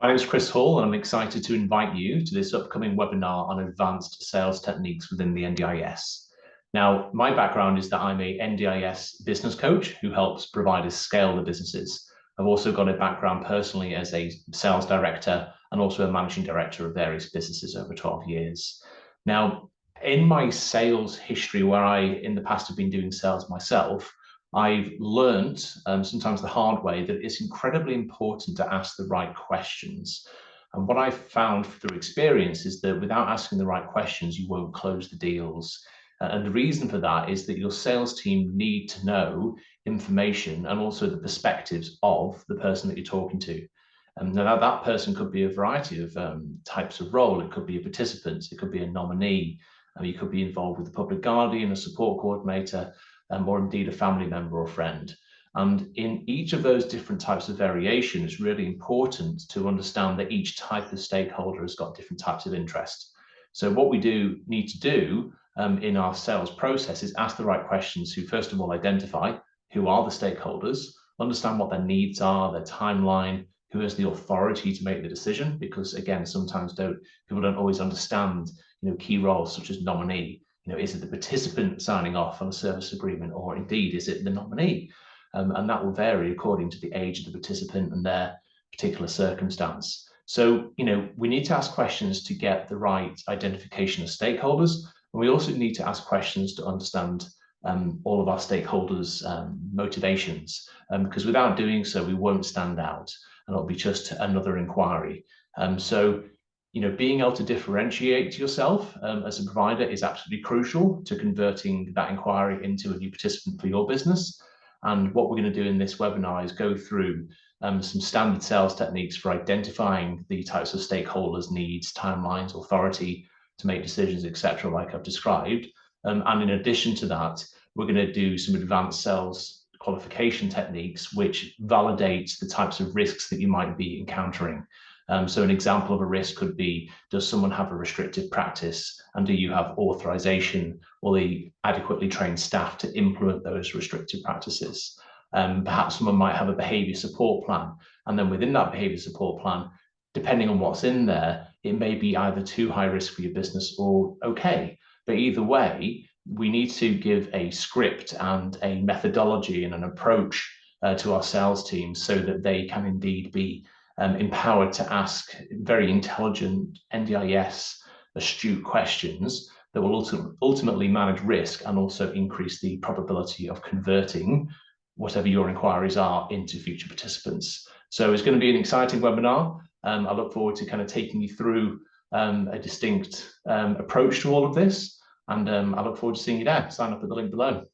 My name is Chris Hall, and I'm excited to invite you to this upcoming webinar on advanced sales techniques within the NDIS. Now, my background is that I'm a NDIS business coach who helps providers scale their businesses. I've also got a background personally as a sales director and also a managing director of various businesses over 12 years. Now, in my sales history, where I in the past have been doing sales myself, I've learned, sometimes the hard way, that it's incredibly important to ask the right questions. And what I've found through experience is that without asking the right questions, you won't close the deals. And the reason for that is that your sales team need to know information and also the perspectives of the person that you're talking to. Now that person could be a variety of types of role. It could be a participant, it could be a nominee, you could be involved with a public guardian, a support coordinator, or indeed a family member or friend. And in each of those different types of variation, it's really important to understand that each type of stakeholder has got different types of interest. So what we need to do in our sales process is ask the right questions to, first of all, identify who are the stakeholders, understand what their needs are, their timeline, who has the authority to make the decision, because again, sometimes people don't always understand key roles such as nominee. Is it the participant signing off on a service agreement, or indeed is it the nominee? And that will vary according to the age of the participant and their particular circumstance. So, we need to ask questions to get the right identification of stakeholders. And we also need to ask questions to understand all of our stakeholders' motivations, because without doing so, we won't stand out and it'll be just another inquiry. So, being able to differentiate yourself as a provider is absolutely crucial to converting that inquiry into a new participant for your business. And what we're going to do in this webinar is go through some standard sales techniques for identifying the types of stakeholders' needs, timelines, authority to make decisions, etc., like I've described. And in addition to that, we're going to do some advanced sales qualification techniques, which validate the types of risks that you might be encountering. So an example of a risk could be, does someone have a restrictive practice, and do you have authorization or the adequately trained staff to implement those restrictive practices? Perhaps someone might have a behavior support plan, and then within that behavior support plan, depending on what's in there, it may be either too high risk for your business or okay. But either way, we need to give a script and a methodology and an approach to our sales team so that they can indeed be empowered to ask very intelligent NDIS astute questions that will ultimately manage risk and also increase the probability of converting whatever your inquiries are into future participants. So it's going to be an exciting webinar. I look forward to kind of taking you through a distinct approach to all of this. And I look forward to seeing you there. Sign up at the link below.